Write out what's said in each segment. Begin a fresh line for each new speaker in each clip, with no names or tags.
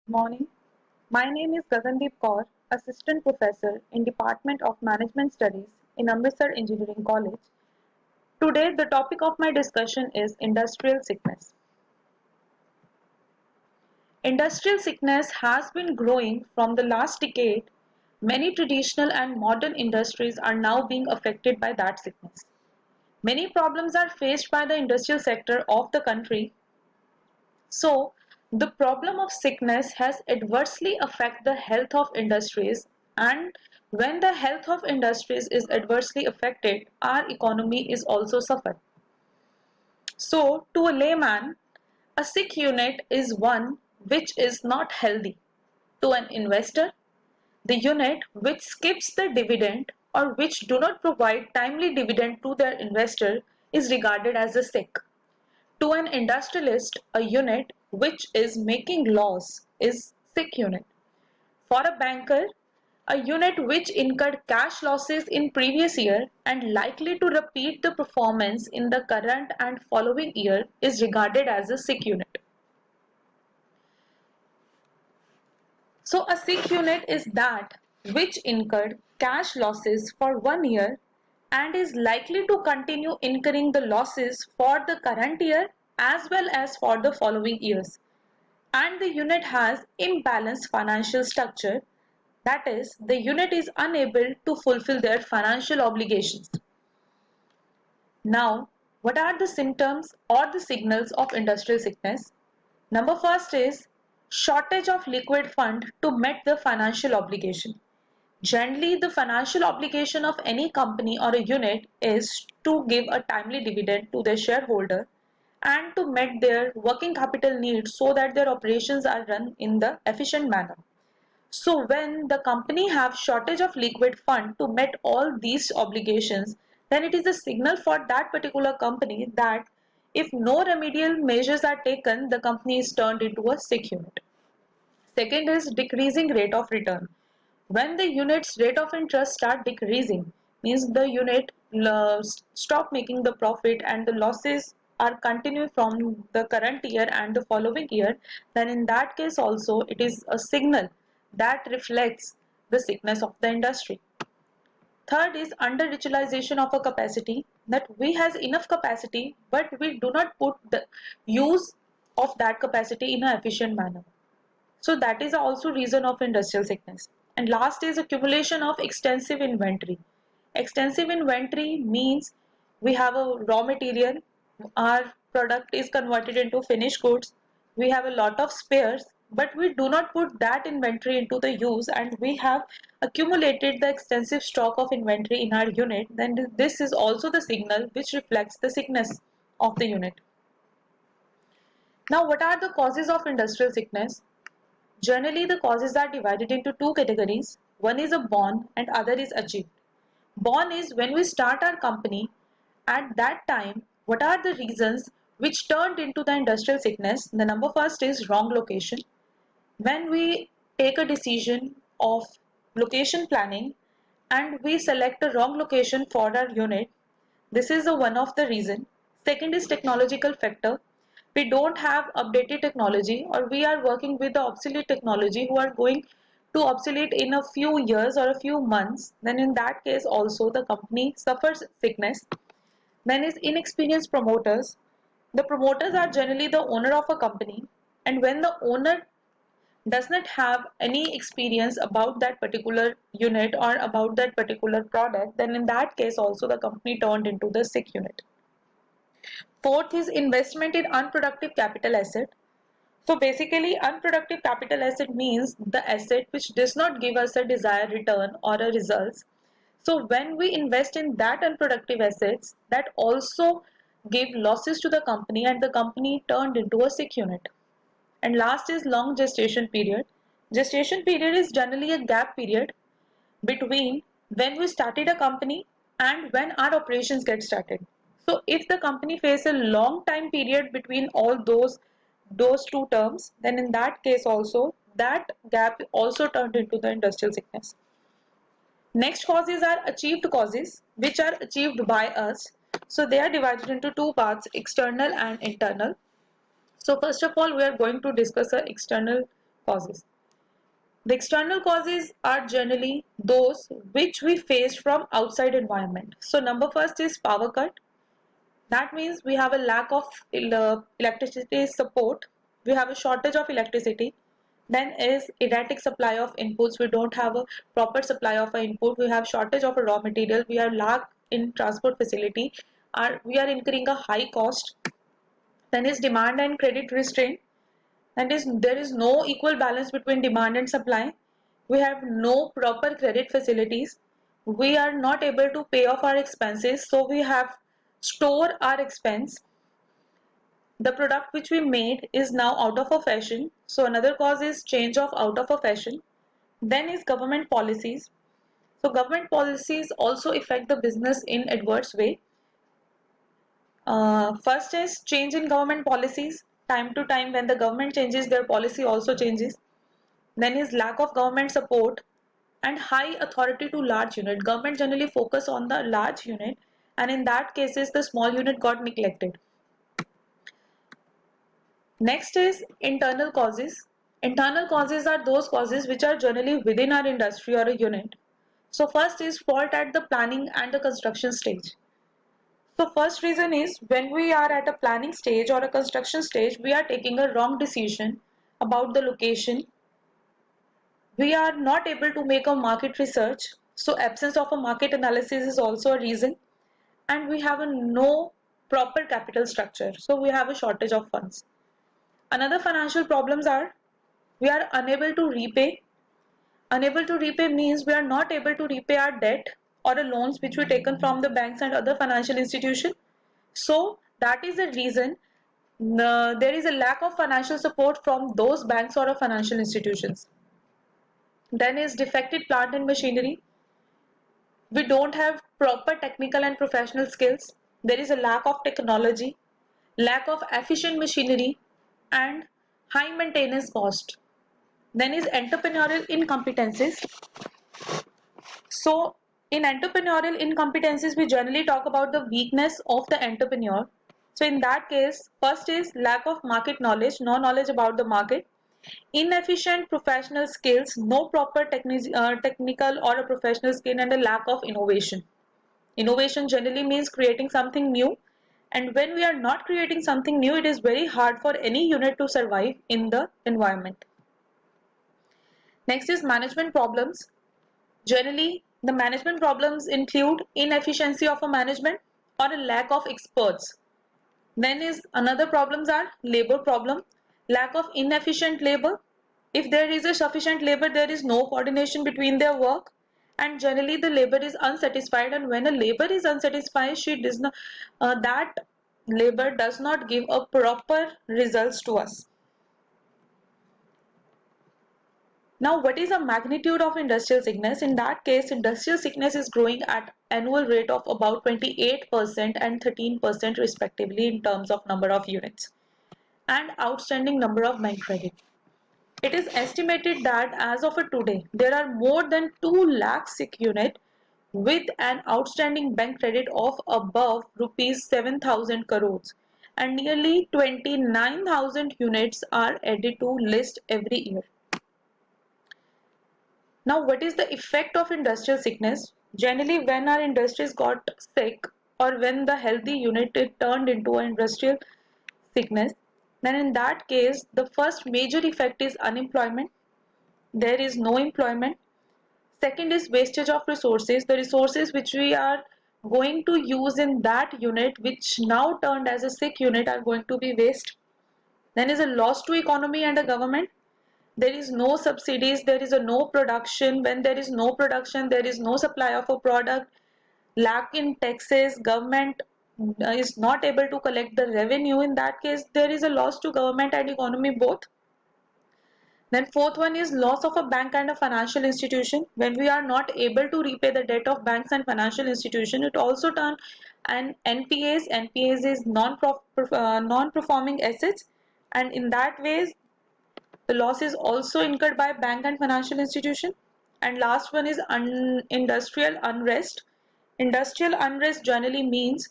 Morning. My name is Gagandeep Kaur, Assistant Professor in Department of Management Studies in Amritsar Engineering College. Today, the topic of my discussion is industrial sickness. Industrial sickness has been growing from the last decade. Many traditional and modern industries are now being affected by that sickness. Many problems are faced by the industrial sector of the country. So, the problem of sickness has adversely affect the health of industries, and when the health of industries is adversely affected, our economy is also suffered. So, to a layman, a sick unit is one which is not healthy. To an investor, the unit which skips the dividend or which do not provide timely dividend to their investor is regarded as a sick. To an industrialist, a unit which is making loss is sick unit. For a banker, a unit which incurred cash losses in previous year and likely to repeat the performance in the current and following year is regarded as a sick unit. So a sick unit is that which incurred cash losses for 1 year and is likely to continue incurring the losses for the current year as well as for the following years. And the unit has imbalanced financial structure, that is, the unit is unable to fulfill their financial obligations. Now, what are the symptoms or the signals of industrial sickness? Number first is shortage of liquid fund to meet the financial obligation. Generally, the financial obligation of any company or a unit is to give a timely dividend to their shareholder and to meet their working capital needs so that their operations are run in the efficient manner. So when the company have shortage of liquid fund to meet all these obligations, then it is a signal for that particular company that if no remedial measures are taken, the company is turned into a sick unit. Second is decreasing rate of return. When the unit's rate of interest start decreasing, means the unit stop making the profit and the losses are continuing from the current year and the following year, then in that case also it is a signal that reflects the sickness of the industry. Third is under-utilization of a capacity, that we has enough capacity but we do not put the use of that capacity in an efficient manner. So that is also reason of industrial sickness. And last is accumulation of extensive inventory. Extensive inventory means we have a raw material, our product is converted into finished goods, we have a lot of spares, but we do not put that inventory into the use and we have accumulated the extensive stock of inventory in our unit, then this is also the signal which reflects the sickness of the unit. Now, what are the causes of industrial sickness? Generally, the causes are divided into two categories. One is a born and other is achieved. Born is when we start our company. At that time, what are the reasons which turned into the industrial sickness? The number first is wrong location. When we take a decision of location planning and we select a wrong location for our unit, this is one of the reason. Second is technological factor. We don't have updated technology or we are working with the obsolete technology who are going to obsolete in a few years or a few months, then in that case also the company suffers sickness. Then is inexperienced promoters. The promoters are generally the owner of a company, and when the owner does not have any experience about that particular unit or about that particular product, then in that case also the company turned into the sick unit. Fourth is investment in unproductive capital asset. So basically unproductive capital asset means the asset which does not give us a desired return or a results. So when we invest in that unproductive assets, that also give losses to the company and the company turned into a sick unit. And last is long gestation period. Gestation period is generally a gap period between when we started a company and when our operations get started. So if the company faces a long time period between all those two terms, then in that case also that gap also turned into the industrial sickness. Next causes are achieved causes which are achieved by us. So they are divided into two parts, external and internal. So first of all, we are going to discuss the external causes. The external causes are generally those which we face from outside environment. So number first is power cut. That means we have a lack of electricity support. We have a shortage of electricity. Then is erratic supply of inputs. We don't have a proper supply of an input. We have shortage of a raw material. We are lack in transport facility. We are incurring a high cost. Then is demand and credit restraint. That is, there is no equal balance between demand and supply. We have no proper credit facilities. We are not able to pay off our expenses, so we have store our expense. The product which we made is now out of a fashion. So another cause is change of out of a fashion. Then is government policies. So government policies also affect the business in adverse way. First is change in government policies. Time to time when the government changes, their policy also changes. Then is lack of government support and high authority to large unit. Government generally focus on the large unit, and in that cases the small unit got neglected. Next is internal causes. Internal causes are those causes which are generally within our industry or a unit. So first is fault at the planning and the construction stage. So first reason is when we are at a planning stage or a construction stage, we are taking a wrong decision about the location. We are not able to make a market research. So absence of a market analysis is also a reason. And we have a no proper capital structure. So we have a shortage of funds. Another financial problems are we are unable to repay. Unable to repay means we are not able to repay our debt or the loans which we taken from the banks and other financial institutions. So that is the reason there is a lack of financial support from those banks or financial institutions. Then is defective plant and machinery. We don't have proper technical and professional skills. There is a lack of technology, lack of efficient machinery, and high maintenance cost. Then is entrepreneurial incompetencies. So in entrepreneurial incompetencies, we generally talk about the weakness of the entrepreneur. So in that case, first is lack of market knowledge, no knowledge about the market, inefficient professional skills, no proper technical or a professional skill, and a lack of innovation. Innovation generally means creating something new, and when we are not creating something new, it is very hard for any unit to survive in the environment. Next is management problems. Generally, the management problems include inefficiency of a management or a lack of experts. Then is another problems are labor problem, lack of inefficient labor. If there is a sufficient labor, there is no coordination between their work, and generally the labor is unsatisfied. And when a labor is unsatisfied, she does not that labor does not give a proper results to us. Now, what is the magnitude of industrial sickness? In that case, industrial sickness is growing at annual rate of about 28% and 13% respectively in terms of number of units and outstanding number of bank credit. It is estimated that as of today, there are more than 2 lakh sick units with an outstanding bank credit of above rupees 7,000 crores, and nearly 29,000 units are added to list every year. Now, what is the effect of industrial sickness? Generally, when our industries got sick or when the healthy unit is turned into an industrial sickness, then in that case, the first major effect is unemployment. There is no employment. Second is wastage of resources. The resources which we are going to use in that unit, which now turned as a sick unit, are going to be waste. Then is a loss to economy and the government. There is no subsidies, there is a no production. When there is no production, there is no supply of a product. Lack in taxes, government is not able to collect the revenue. In that case, there is a loss to government and economy both. Then fourth one is loss of a bank and a financial institution. When we are not able to repay the debt of banks and financial institution, it also turn an NPAs. NPAs is non-performing assets, and in that way the loss is also incurred by bank and financial institution. And last one is industrial unrest. Industrial unrest generally means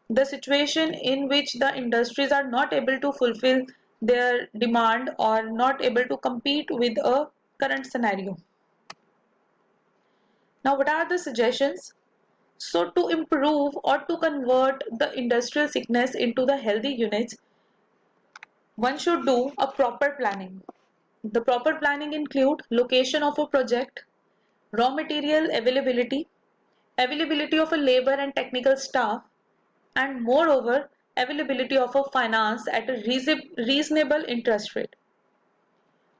the situation in which the industries are not able to fulfill their demand or not able to compete with a current scenario. Now, what are the suggestions? So, to improve or to convert the industrial sickness into the healthy units, one should do a proper planning. The proper planning include location of a project, raw material availability, availability of a labor and technical staff, and moreover, availability of a finance at a reasonable interest rate.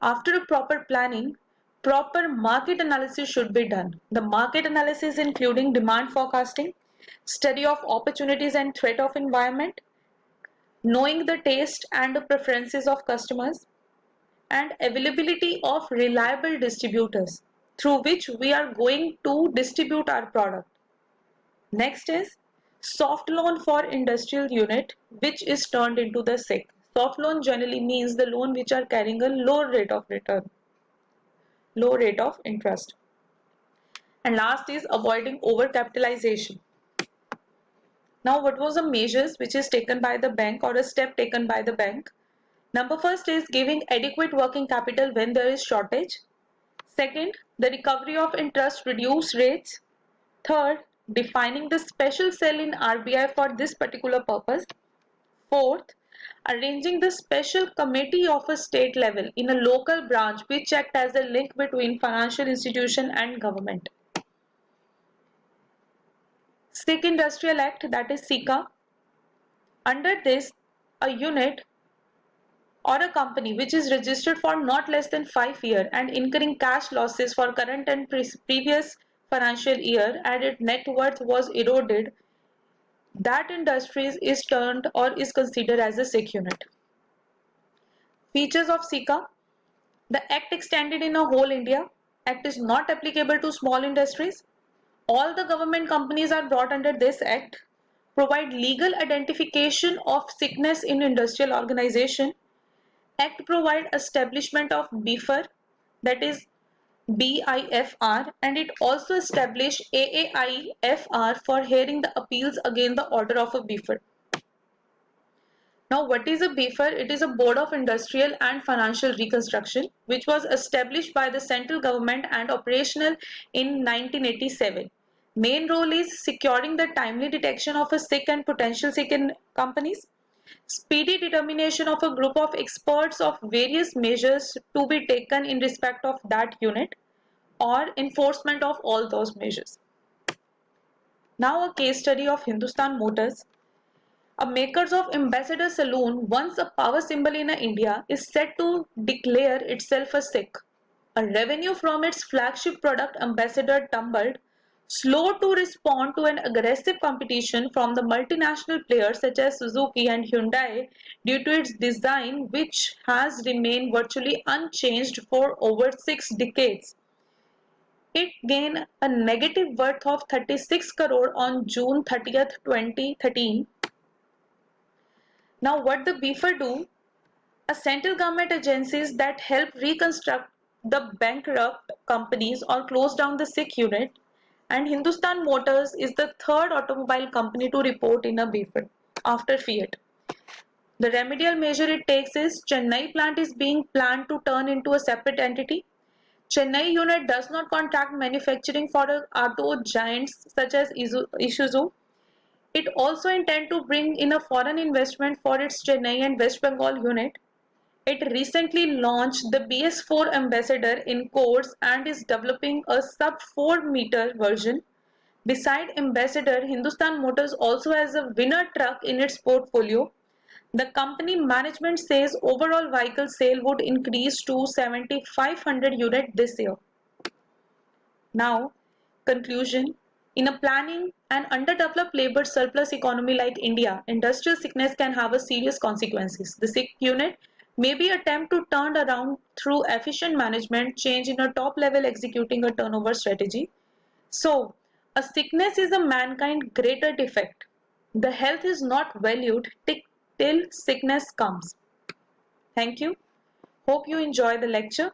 After a proper planning, proper market analysis should be done. The market analysis including demand forecasting, study of opportunities and threat of environment, knowing the taste and the preferences of customers, and availability of reliable distributors through which we are going to distribute our product. Next is soft loan for industrial unit, which is turned into the SIC. Soft loan generally means the loan which are carrying a low rate of return, low rate of interest. And last is avoiding overcapitalization. Now, what was the measures which is taken by the bank or a step taken by the bank? Number first is giving adequate working capital when there is shortage. Second, the recovery of interest reduced rates. Third, defining the special cell in RBI for this particular purpose. Fourth, arranging the special committee of a state level in a local branch which act as a link between financial institution and government. SIC Industrial Act, that is SICA. Under this, a unit or a company which is registered for not less than 5 years and incurring cash losses for current and previous financial year and its net worth was eroded, that industry is turned or is considered as a SIC unit. Features of SICA. The Act extended in a whole India. Act is not applicable to small industries. All the government companies are brought under this Act. Provide legal identification of sickness in industrial organization. Act provide establishment of BIFR, that is BIFR, and it also established AAIFR for hearing the appeals against the order of a BIFR. Now, what is a BIFR? It is a Board of Industrial and Financial Reconstruction, which was established by the central government and operational in 1987. Main role is securing the timely detection of a sick and potential sick in companies, speedy determination of a group of experts of various measures to be taken in respect of that unit, or enforcement of all those measures. Now, a case study of Hindustan Motors. A makers of Ambassador Saloon, once a power symbol in India, is set to declare itself a SIC. A revenue from its flagship product Ambassador tumbled, slow to respond to an aggressive competition from the multinational players such as Suzuki and Hyundai due to its design, which has remained virtually unchanged for over 6 decades. It gained a negative worth of 36 crore on June 30th, 2013. Now, what the BIFR do? A central government agencies that help reconstruct the bankrupt companies or close down the SIC unit, and Hindustan Motors is the third automobile company to report in a BIFR after Fiat. The remedial measure it takes is Chennai plant is being planned to turn into a separate entity. Chennai unit does not contract manufacturing for auto giants such as Isuzu. It also intends to bring in a foreign investment for its Chennai and West Bengal unit. It recently launched the BS4 Ambassador in codes and is developing a sub 4 meter version. Beside Ambassador, Hindustan Motors also has a winner truck in its portfolio. The company management says overall vehicle sale would increase to 7,500 units this year. Now, conclusion. In a planning and underdeveloped labor surplus economy like India, industrial sickness can have a serious consequences. The SIC unit may be attempt to turn around through efficient management, change in a top level executing a turnover strategy. So, a sickness is a mankind greater defect. The health is not valued till sickness comes. Thank you. Hope you enjoy the lecture.